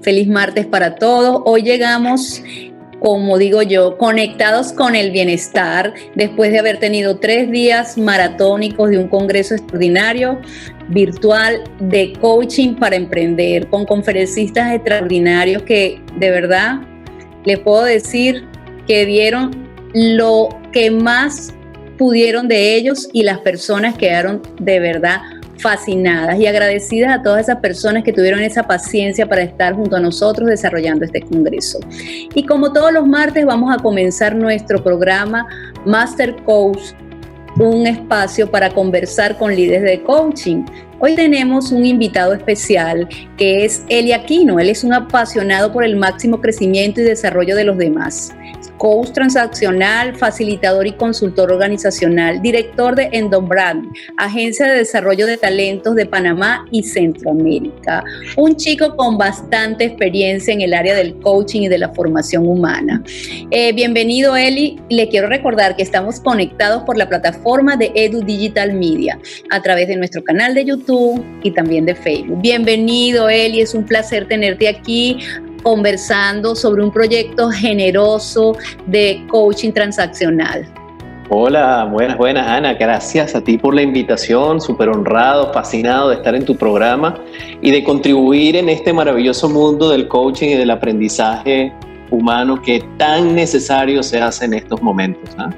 Feliz martes para todos. Hoy llegamos, como digo yo, conectados con el bienestar después de haber tenido 3 días maratónicos de un congreso extraordinario virtual de coaching para emprender con conferencistas extraordinarios que de verdad les puedo decir que dieron lo que más pudieron de ellos y las personas quedaron de verdad fascinadas y agradecidas a todas esas personas que tuvieron esa paciencia para estar junto a nosotros desarrollando este congreso. Y como todos los martes vamos a comenzar nuestro programa Master Coach, un espacio para conversar con líderes de coaching. Hoy tenemos un invitado especial que es Eli Aquino. Él es un apasionado por el máximo crecimiento y desarrollo de los demás. Coach transaccional, facilitador y consultor organizacional, director de Endombrand, agencia de desarrollo de talentos de Panamá y Centroamérica. Un chico con bastante experiencia en el área del coaching y de la formación humana. Bienvenido, Eli. Le quiero recordar que estamos conectados por la plataforma de Edu Digital Media a través de nuestro canal de YouTube y también de Facebook. Bienvenido, Eli. Es un placer tenerte aquí conversando sobre un proyecto generoso de coaching transaccional. Hola, buenas, Ana. Gracias a ti por la invitación. Súper honrado, fascinado de estar en tu programa y de contribuir en este maravilloso mundo del coaching y del aprendizaje humano que tan necesario se hace en estos momentos, ¿eh?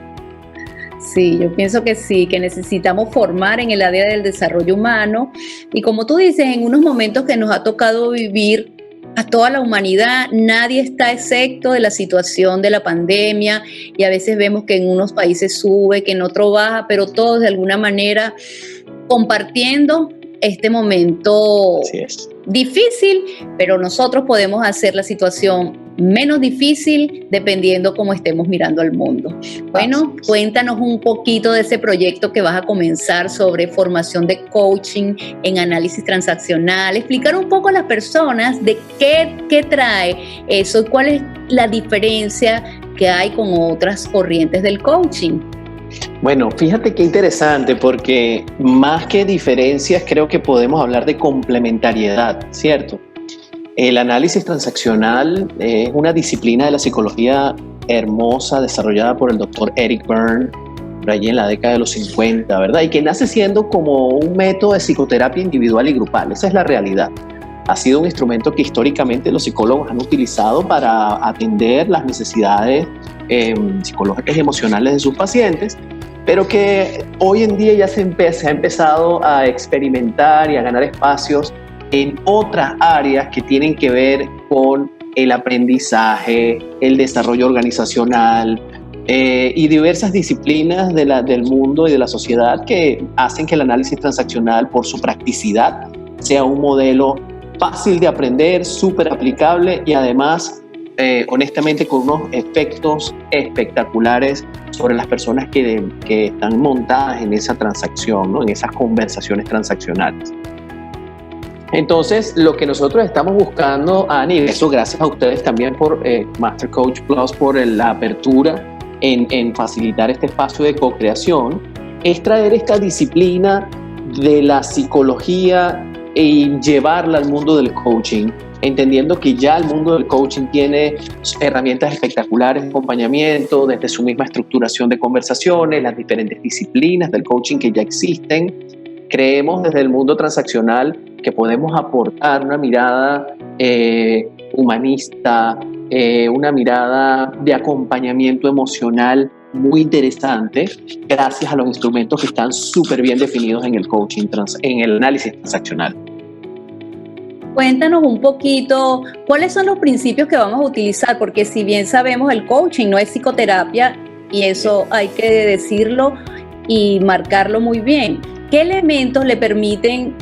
Sí, yo pienso que sí, que necesitamos formar en el área del desarrollo humano y como tú dices, en unos momentos que nos ha tocado vivir a toda la humanidad, nadie está excepto de la situación de la pandemia y a veces vemos que en unos países sube, que en otros baja, pero todos de alguna manera compartiendo este momento difícil, pero nosotros podemos hacer la situación menos difícil dependiendo cómo estemos mirando al mundo. Bueno, cuéntanos un poquito de ese proyecto que vas a comenzar sobre formación de coaching en análisis transaccional, explicar un poco a las personas de qué trae eso y cuál es la diferencia que hay con otras corrientes del coaching. Bueno, fíjate qué interesante porque más que diferencias creo que podemos hablar de complementariedad, ¿cierto? El análisis transaccional es una disciplina de la psicología hermosa desarrollada por el doctor Eric Berne por allí en la década de los 50, ¿verdad? Y que nace siendo como un método de psicoterapia individual y grupal. Esa es la realidad. Ha sido un instrumento que históricamente los psicólogos han utilizado para atender las necesidades psicológicas y emocionales de sus pacientes, pero que hoy en día ya se ha empezado a experimentar y a ganar espacios en otras áreas que tienen que ver con el aprendizaje, el desarrollo organizacional y diversas disciplinas del mundo y de la sociedad que hacen que el análisis transaccional, por su practicidad, sea un modelo fácil de aprender, súper aplicable y además, honestamente, con unos efectos espectaculares sobre las personas que están montadas en esa transacción, ¿no? En esas conversaciones transaccionales. Entonces, lo que nosotros estamos buscando, Ani, eso gracias a ustedes también por Master Coach Plus, por la apertura en facilitar este espacio de co-creación, es traer esta disciplina de la psicología y llevarla al mundo del coaching, entendiendo que ya el mundo del coaching tiene herramientas espectaculares de acompañamiento, desde su misma estructuración de conversaciones, las diferentes disciplinas del coaching que ya existen. Creemos desde el mundo transaccional que podemos aportar una mirada humanista, una mirada de acompañamiento emocional muy interesante, gracias a los instrumentos que están súper bien definidos en el coaching, en el análisis transaccional. Cuéntanos un poquito cuáles son los principios que vamos a utilizar, porque si bien sabemos el coaching no es psicoterapia y eso hay que decirlo y marcarlo muy bien. ¿Qué elementos le permiten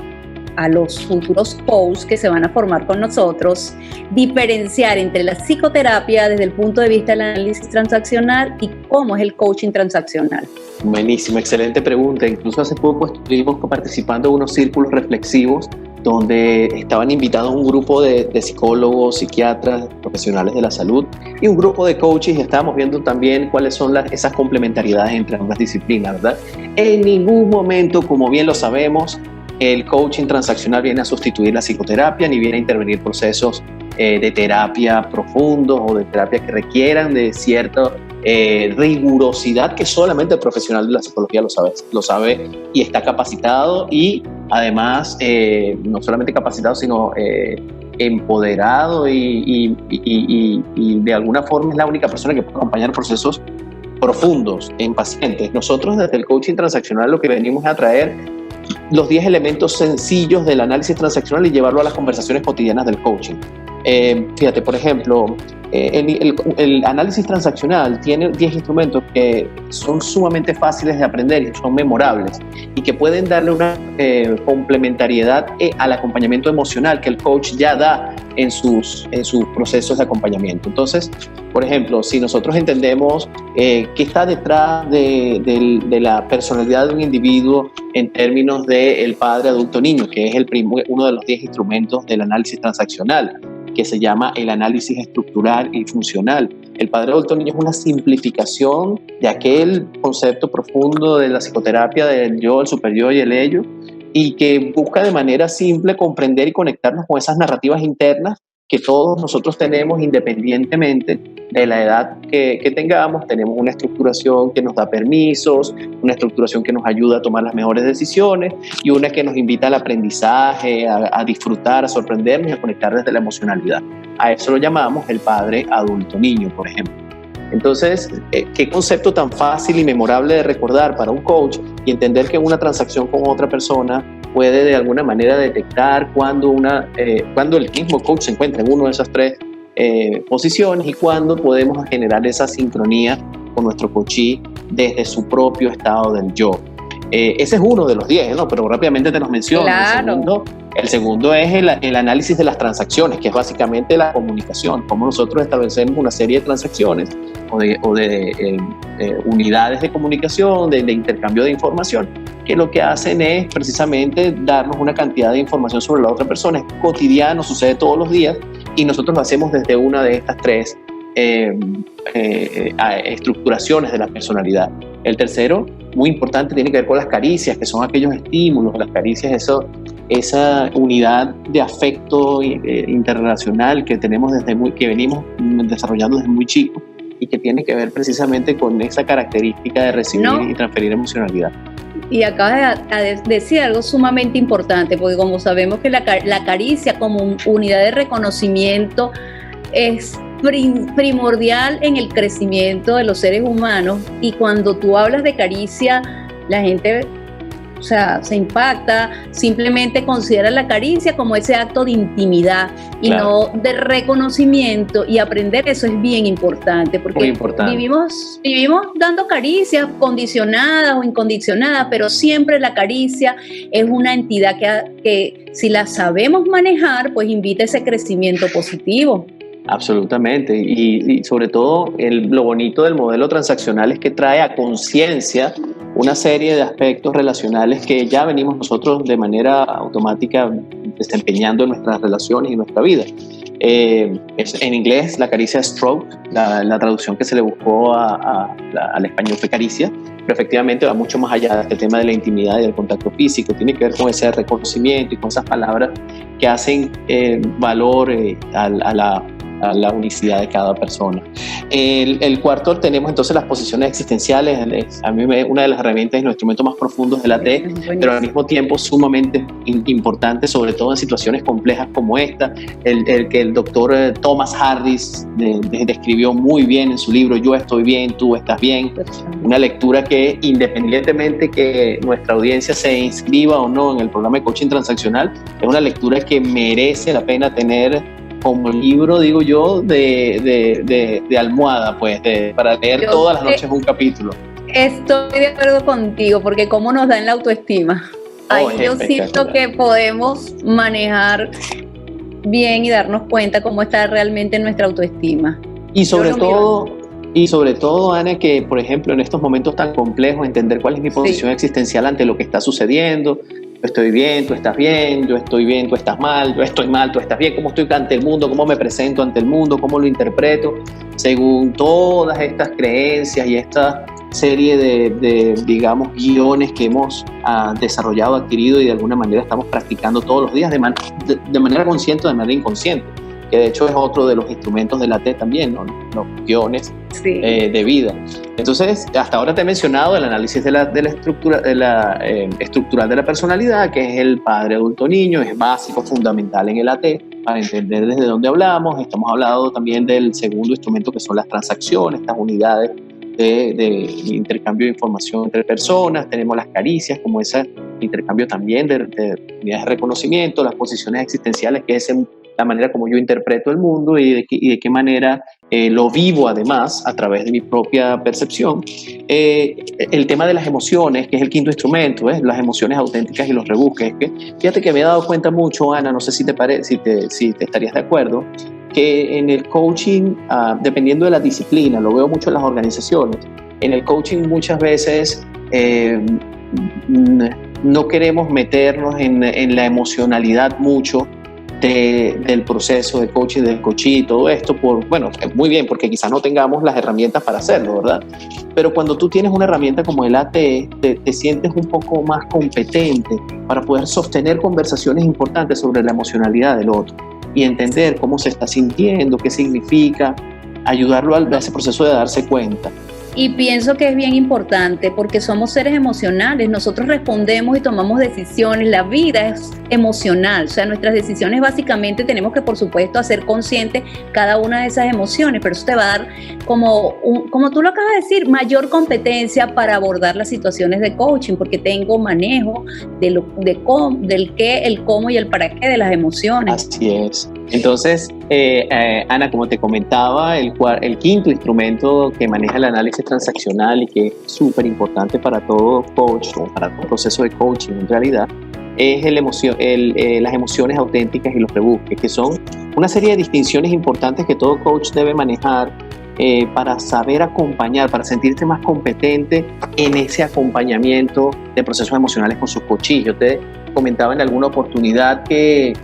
a los futuros coaches que se van a formar con nosotros diferenciar entre la psicoterapia desde el punto de vista del análisis transaccional y cómo es el coaching transaccional? Buenísimo, excelente pregunta. Incluso hace poco estuvimos participando en unos círculos reflexivos donde estaban invitados un grupo de psicólogos, psiquiatras, profesionales de la salud y un grupo de coaches, y estábamos viendo también cuáles son esas complementariedades entre ambas disciplinas, ¿verdad? En ningún momento, como bien lo sabemos, el coaching transaccional viene a sustituir la psicoterapia ni viene a intervenir procesos de terapia profundos o de terapia que requieran de cierta rigurosidad que solamente el profesional de la psicología lo sabe y está capacitado, y además no solamente capacitado sino empoderado y de alguna forma es la única persona que puede acompañar procesos profundos en pacientes. Nosotros desde el coaching transaccional lo que venimos a traer los 10 elementos sencillos del análisis transaccional y llevarlo a las conversaciones cotidianas del coaching. Fíjate, por ejemplo, el análisis transaccional tiene 10 instrumentos que son sumamente fáciles de aprender y son memorables y que pueden darle una complementariedad al acompañamiento emocional que el coach ya da en sus procesos de acompañamiento. Entonces, por ejemplo, si nosotros entendemos qué está detrás de la personalidad de un individuo en términos del padre adulto niño, que es uno de los 10 instrumentos del análisis transaccional, que se llama el análisis estructural y funcional. El padre adulto niño es una simplificación de aquel concepto profundo de la psicoterapia del yo, el superyo y el ello, y que busca de manera simple comprender y conectarnos con esas narrativas internas que todos nosotros tenemos independientemente de la edad que tengamos. Tenemos una estructuración que nos da permisos, una estructuración que nos ayuda a tomar las mejores decisiones y una que nos invita al aprendizaje, a disfrutar, a sorprendernos y a conectar desde la emocionalidad. A eso lo llamamos el padre adulto niño, por ejemplo. Entonces, qué concepto tan fácil y memorable de recordar para un coach, y entender que una transacción con otra persona puede de alguna manera detectar cuando el mismo coach se encuentra en una de esas 3 posiciones y cuando podemos generar esa sincronía con nuestro coachee desde su propio estado del yo. Ese es uno de los 10, ¿no? Pero rápidamente te los menciono. Claro. El segundo es el análisis de las transacciones, que es básicamente la comunicación, cómo nosotros establecemos una serie de transacciones o de unidades de comunicación, de intercambio de información, que lo que hacen es precisamente darnos una cantidad de información sobre la otra persona. Es cotidiano, sucede todos los días, y nosotros lo hacemos desde una de estas 3 estructuraciones de la personalidad. El tercero, muy importante, tiene que ver con las caricias, que son aquellos estímulos. Las caricias, esa unidad de afecto interrelacional que venimos desarrollando desde muy chicos y que tiene que ver precisamente con esa característica de recibir y transferir emocionalidad. Y acabas de decir algo sumamente importante, porque como sabemos que la caricia como unidad de reconocimiento es primordial en el crecimiento de los seres humanos, y cuando tú hablas de caricia, la gente, o sea, se impacta, simplemente considera la caricia como ese acto de intimidad y no de reconocimiento, y aprender eso es bien importante, porque vivimos dando caricias condicionadas o incondicionadas, pero siempre la caricia es una entidad que si la sabemos manejar, pues invita a ese crecimiento positivo. Absolutamente, y sobre todo lo bonito del modelo transaccional es que trae a conciencia una serie de aspectos relacionales que ya venimos nosotros de manera automática desempeñando en nuestras relaciones y nuestra vida. En inglés la caricia es stroke, la traducción que se le buscó al español fue caricia, pero efectivamente va mucho más allá de este tema de la intimidad y del contacto físico. Tiene que ver con ese reconocimiento y con esas palabras que hacen valor a la unicidad de cada persona. El cuarto, tenemos entonces las posiciones existenciales. A mí una de las herramientas y los instrumentos más profundos de la T, pero al mismo tiempo sumamente importante, sobre todo en situaciones complejas como esta, el que el doctor Thomas Hardis describió muy bien en su libro Yo estoy bien, tú estás bien. Una lectura que, independientemente que nuestra audiencia se inscriba o no en el programa de coaching transaccional, es una lectura que merece la pena tener como libro, digo yo, de almohada, pues, para leer todas las noches un capítulo. Estoy de acuerdo contigo, porque cómo nos da en la autoestima. Ahí yo siento que podemos manejar bien y darnos cuenta cómo está realmente nuestra autoestima. Y sobre todo, Ana, que por ejemplo en estos momentos tan complejos, entender cuál es mi posición existencial ante lo que está sucediendo. Yo estoy bien, tú estás bien, yo estoy bien, tú estás mal, yo estoy mal, tú estás bien, cómo estoy ante el mundo, cómo me presento ante el mundo, cómo lo interpreto, según todas estas creencias y esta serie de digamos, guiones que hemos desarrollado, adquirido y de alguna manera estamos practicando todos los días de manera consciente o de manera inconsciente. que de hecho es otro de los instrumentos de la T también, ¿no? Los guiones de vida. Entonces, hasta ahora te he mencionado el análisis de la estructura, estructural de la personalidad, que es el padre, adulto, niño, es básico, fundamental en el AT, para entender desde dónde hablamos. Estamos hablando también del segundo instrumento, que son las transacciones, estas unidades de intercambio de información entre personas. Tenemos las caricias, como ese intercambio también de unidades de reconocimiento, las posiciones existenciales, que es la manera como yo interpreto el mundo y de qué manera lo vivo además a través de mi propia percepción. El tema de las emociones, que es el quinto instrumento, las emociones auténticas y los rebusques. Que, fíjate que me he dado cuenta mucho, Ana, no sé si te estarías de acuerdo, que en el coaching, dependiendo de la disciplina, lo veo mucho en las organizaciones, en el coaching muchas veces no queremos meternos en la emocionalidad mucho del proceso de coaching, del coachee y todo esto, muy bien, porque quizás no tengamos las herramientas para hacerlo, ¿verdad? Pero cuando tú tienes una herramienta como el AT, te sientes un poco más competente para poder sostener conversaciones importantes sobre la emocionalidad del otro y entender cómo se está sintiendo, qué significa, ayudarlo a ese proceso de darse cuenta. Y pienso que es bien importante porque somos seres emocionales, nosotros respondemos y tomamos decisiones, la vida es emocional, o sea, nuestras decisiones básicamente tenemos que, por supuesto, hacer consciente cada una de esas emociones, pero eso te va a dar, como tú lo acabas de decir, mayor competencia para abordar las situaciones de coaching, porque tengo manejo del qué, el cómo y el para qué de las emociones. Así es. Entonces, Ana, como te comentaba, el quinto instrumento que maneja el análisis transaccional y que es súper importante para todo coach o para todo proceso de coaching en realidad, es las emociones auténticas y los rebusques, que son una serie de distinciones importantes que todo coach debe manejar para saber acompañar, para sentirse más competente en ese acompañamiento de procesos emocionales con sus coaches. Yo te comentaba en alguna oportunidad que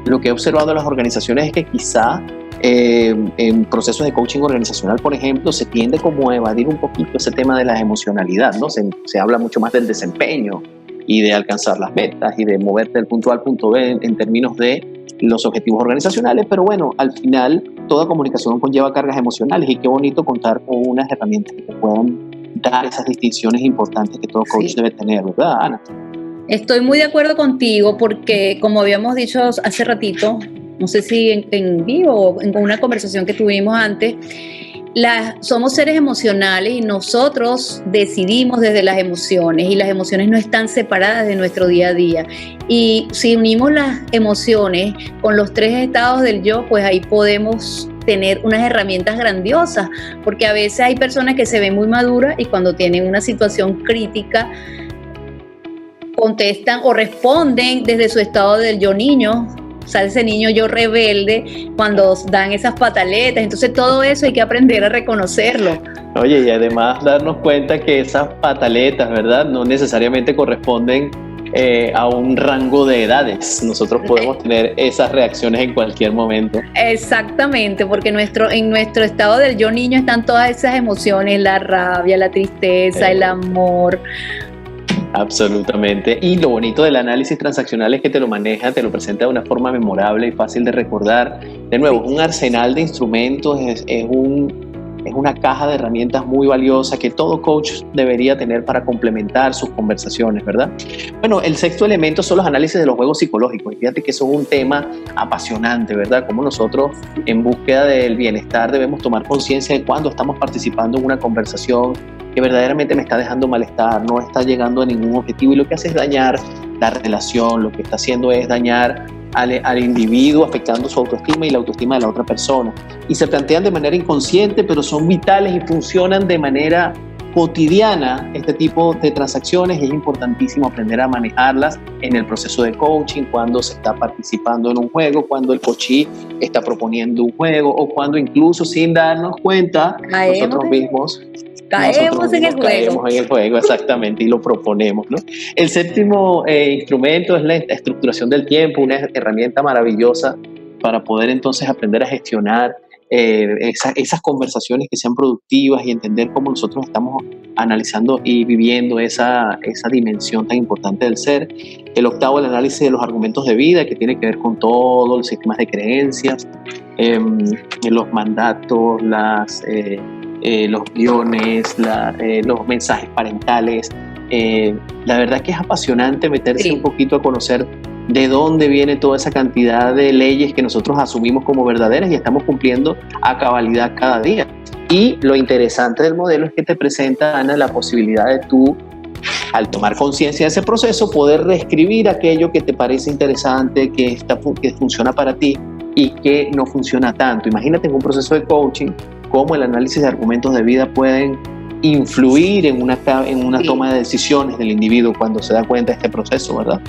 lo que he observado en las organizaciones es que quizá en procesos de coaching organizacional, por ejemplo, se tiende como a evadir un poquito ese tema de la emocionalidad, ¿no? Se habla mucho más del desempeño y de alcanzar las metas y de moverte del punto A al punto B en términos de los objetivos organizacionales, pero bueno, al final toda comunicación conlleva cargas emocionales y qué bonito contar con unas herramientas que te puedan dar esas distinciones importantes que todo coach debe tener, ¿verdad, Ana? Estoy muy de acuerdo contigo porque, como habíamos dicho hace ratito, no sé si en vivo o en una conversación que tuvimos antes, somos seres emocionales y nosotros decidimos desde las emociones y las emociones no están separadas de nuestro día a día. Y si unimos las emociones con los tres estados del yo, pues ahí podemos tener unas herramientas grandiosas, porque a veces hay personas que se ven muy maduras y cuando tienen una situación crítica contestan o responden desde su estado del yo niño, o sea, ese niño yo rebelde, cuando dan esas pataletas. Entonces todo eso hay que aprender a reconocerlo. Oye, y además darnos cuenta que esas pataletas, ¿verdad?, no necesariamente corresponden a un rango de edades. Nosotros podemos tener esas reacciones en cualquier momento. Exactamente, porque en nuestro estado del yo niño están todas esas emociones, la rabia, la tristeza, el amor. Absolutamente. Y lo bonito del análisis transaccional es que te lo maneja, te lo presenta de una forma memorable y fácil de recordar. De nuevo, un arsenal de instrumentos, es una caja de herramientas muy valiosa que todo coach debería tener para complementar sus conversaciones, ¿verdad? Bueno, el sexto elemento son los análisis de los juegos psicológicos. Y fíjate que eso es un tema apasionante, ¿verdad? Como nosotros, en búsqueda del bienestar, debemos tomar conciencia de cuando estamos participando en una conversación que verdaderamente me está dejando malestar, no está llegando a ningún objetivo y lo que hace es dañar la relación, lo que está haciendo es dañar al individuo, afectando su autoestima y la autoestima de la otra persona. Y se plantean de manera inconsciente, pero son vitales y funcionan de manera cotidiana este tipo de transacciones y es importantísimo aprender a manejarlas en el proceso de coaching, cuando se está participando en un juego, cuando el coachee está proponiendo un juego o cuando incluso sin darnos cuenta nosotros mismos caemos en el juego, exactamente, y lo proponemos, ¿no? El séptimo instrumento es la estructuración del tiempo, una herramienta maravillosa para poder entonces aprender a gestionar esas conversaciones que sean productivas y entender cómo nosotros estamos analizando y viviendo esa dimensión tan importante del ser. El octavo, el análisis de los argumentos de vida, que tiene que ver con todos los sistemas de creencias, los mandatos, los guiones, los mensajes parentales. La verdad que es apasionante meterse un poquito a conocer de dónde viene toda esa cantidad de leyes que nosotros asumimos como verdaderas y estamos cumpliendo a cabalidad cada día. Y lo interesante del modelo es que te presenta, Ana, la posibilidad de tú, al tomar conciencia de ese proceso, poder reescribir aquello que te parece interesante, que funciona para ti y que no funciona tanto. Imagínate en un proceso de coaching cómo el análisis de argumentos de vida pueden influir en una toma de decisiones del individuo cuando se da cuenta de este proceso, ¿verdad?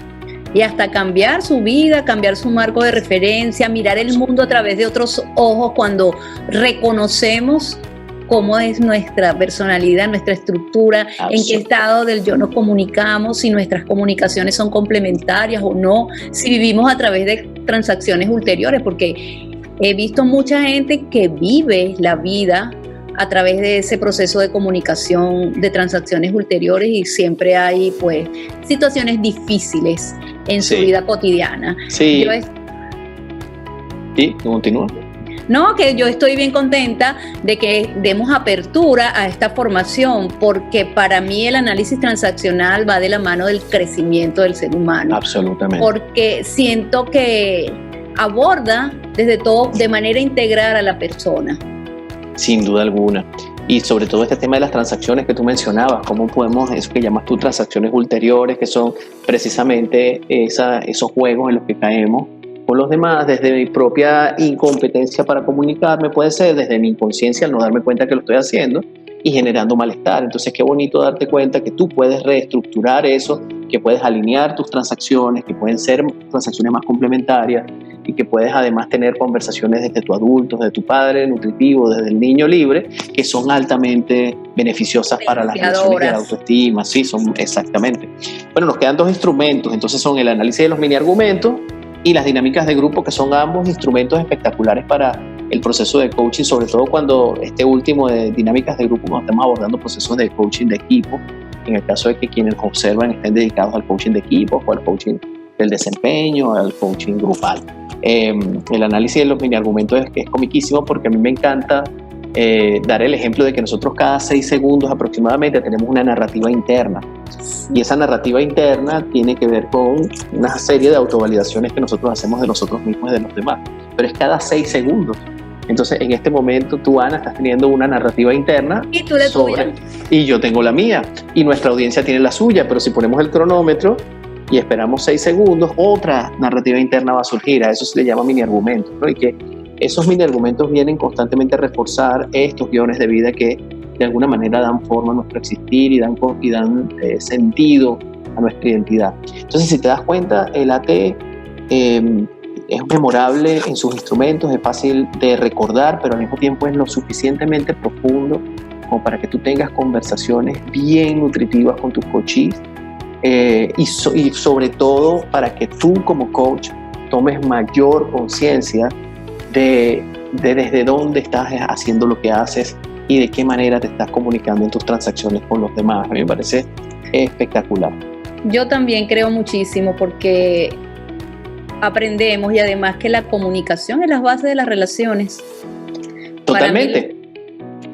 Y hasta cambiar su vida, cambiar su marco de referencia, mirar el mundo a través de otros ojos cuando reconocemos cómo es nuestra personalidad, nuestra estructura, en qué estado del yo nos comunicamos, si nuestras comunicaciones son complementarias o no, si vivimos a través de transacciones ulteriores, porque he visto mucha gente que vive la vida a través de ese proceso de comunicación, de transacciones ulteriores, y siempre hay pues situaciones difíciles en su vida cotidiana. Sí. Sí, continúa. No, que yo estoy bien contenta de que demos apertura a esta formación, porque para mí el análisis transaccional va de la mano del crecimiento del ser humano. Absolutamente. Porque siento que aborda desde todo de manera integral a la persona. Sin duda alguna. Y sobre todo este tema de las transacciones que tú mencionabas, cómo podemos, eso que llamas tú transacciones ulteriores, que son precisamente esos juegos en los que caemos con los demás, desde mi propia incompetencia para comunicarme, puede ser desde mi inconsciencia al no darme cuenta que lo estoy haciendo y generando malestar. Entonces qué bonito darte cuenta que tú puedes reestructurar eso, que puedes alinear tus transacciones, que pueden ser transacciones más complementarias y que puedes además tener conversaciones desde tu adulto, desde tu padre nutritivo, desde el niño libre, que son altamente beneficiosas para las relaciones de la autoestima. Sí, son exactamente. Bueno, nos quedan dos instrumentos, entonces son el análisis de los mini argumentos y las dinámicas de grupo, que son ambos instrumentos espectaculares para el proceso de coaching, sobre todo cuando este último de dinámicas de grupo, cuando estamos abordando procesos de coaching de equipo, en el caso de que quienes observan estén dedicados al coaching de equipo o al coaching del desempeño, al coaching grupal. El análisis de los mini argumentos es comiquísimo porque a mí me encanta dar el ejemplo de que nosotros cada 6 segundos aproximadamente tenemos una narrativa interna, y esa narrativa interna tiene que ver con una serie de autovalidaciones que nosotros hacemos de nosotros mismos y de los demás, pero es cada 6 segundos. Entonces en este momento tú, Ana, estás teniendo una narrativa interna y tú la tuya y yo tengo la mía y nuestra audiencia tiene la suya, pero si ponemos el cronómetro y esperamos 6 segundos, otra narrativa interna va a surgir. A eso se le llama mini argumentos, ¿no? Y que esos mini argumentos vienen constantemente a reforzar estos guiones de vida que de alguna manera dan forma a nuestro existir y dan sentido a nuestra identidad. Entonces, si te das cuenta, el AT es memorable en sus instrumentos, es fácil de recordar, pero al mismo tiempo es lo suficientemente profundo como para que tú tengas conversaciones bien nutritivas con tus coaches, y sobre todo para que tú como coach tomes mayor conciencia de desde dónde estás haciendo lo que haces y de qué manera te estás comunicando en tus transacciones con los demás. A mí me parece espectacular. Yo también creo muchísimo, porque aprendemos, y además que la comunicación es la base de las relaciones. Totalmente.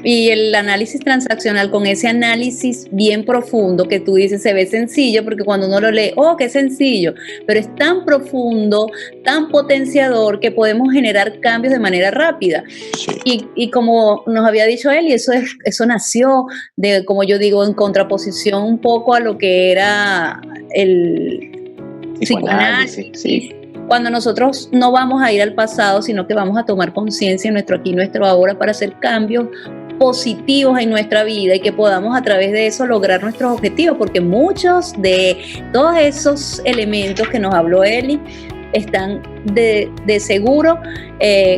Y el análisis transaccional, con ese análisis bien profundo que tú dices, se ve sencillo porque cuando uno lo lee, qué sencillo, pero es tan profundo, tan potenciador, que podemos generar cambios de manera rápida. Sí. Y como nos había dicho él, y eso nació de, como yo digo, en contraposición un poco a lo que era el psicoanálisis. Sí. Cuando nosotros no vamos a ir al pasado, sino que vamos a tomar conciencia en nuestro aquí, nuestro ahora, para hacer cambios positivos en nuestra vida y que podamos a través de eso lograr nuestros objetivos, porque muchos de todos esos elementos que nos habló Eli están de seguro,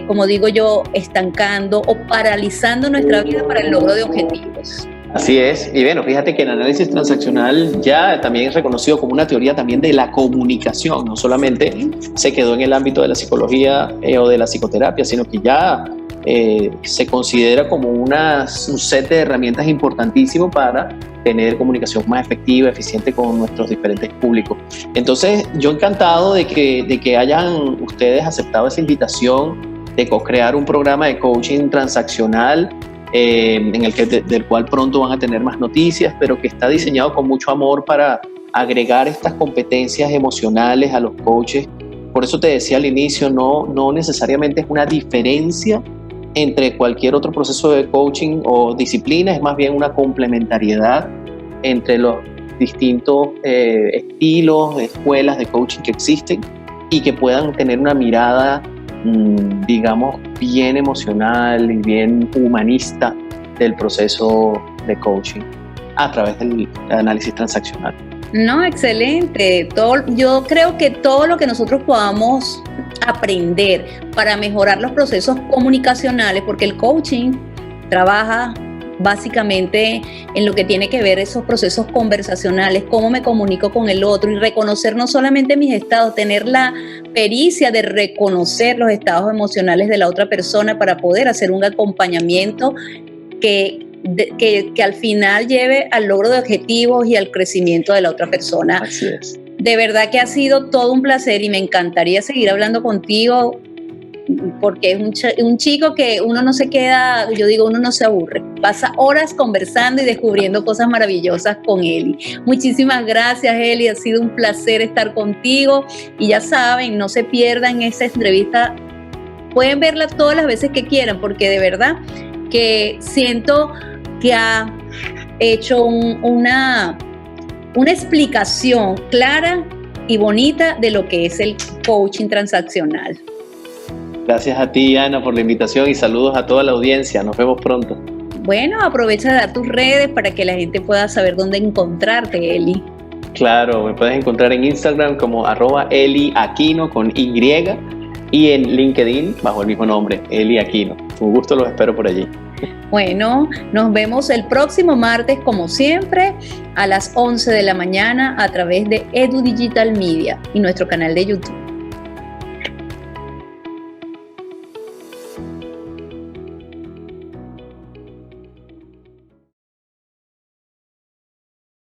como digo yo, estancando o paralizando nuestra vida para el logro de objetivos. Así es. Y bueno, fíjate que el análisis transaccional ya también es reconocido como una teoría también de la comunicación. No solamente se quedó en el ámbito de la psicología o de la psicoterapia, sino que ya se considera como un set de herramientas importantísimo para tener comunicación más efectiva, eficiente con nuestros diferentes públicos. Entonces, yo encantado de que hayan ustedes aceptado esa invitación de co-crear un programa de coaching transaccional del cual pronto van a tener más noticias, pero que está diseñado con mucho amor para agregar estas competencias emocionales a los coaches. Por eso te decía al inicio, no necesariamente es una diferencia entre cualquier otro proceso de coaching o disciplina, es más bien una complementariedad entre los distintos estilos, escuelas de coaching que existen y que puedan tener una mirada, digamos, bien emocional y bien humanista del proceso de coaching a través del análisis transaccional. No, excelente. Yo creo que todo lo que nosotros podamos aprender para mejorar los procesos comunicacionales, porque el coaching trabaja básicamente en lo que tiene que ver esos procesos conversacionales, cómo me comunico con el otro y reconocer no solamente mis estados, tener la pericia de reconocer los estados emocionales de la otra persona para poder hacer un acompañamiento que al final lleve al logro de objetivos y al crecimiento de la otra persona. Así es. De verdad que ha sido todo un placer y me encantaría seguir hablando contigo porque es un chico que uno no se queda, yo digo, uno no se aburre. Pasa horas conversando y descubriendo cosas maravillosas con Eli. Muchísimas gracias, Eli. Ha sido un placer estar contigo y ya saben, no se pierdan esa entrevista. Pueden verla todas las veces que quieran porque de verdad que siento que ha hecho una explicación clara y bonita de lo que es el coaching transaccional. Gracias a ti, Ana, por la invitación y saludos a toda la audiencia. Nos vemos pronto. Bueno, aprovecha de dar tus redes para que la gente pueda saber dónde encontrarte, Eli. Claro, me puedes encontrar en Instagram como @EliAquino con Y y en LinkedIn bajo el mismo nombre, Eli Aquino. Con gusto los espero por allí. Bueno, nos vemos el próximo martes, como siempre, a las 11 de la mañana a través de Edu Digital Media y nuestro canal de YouTube.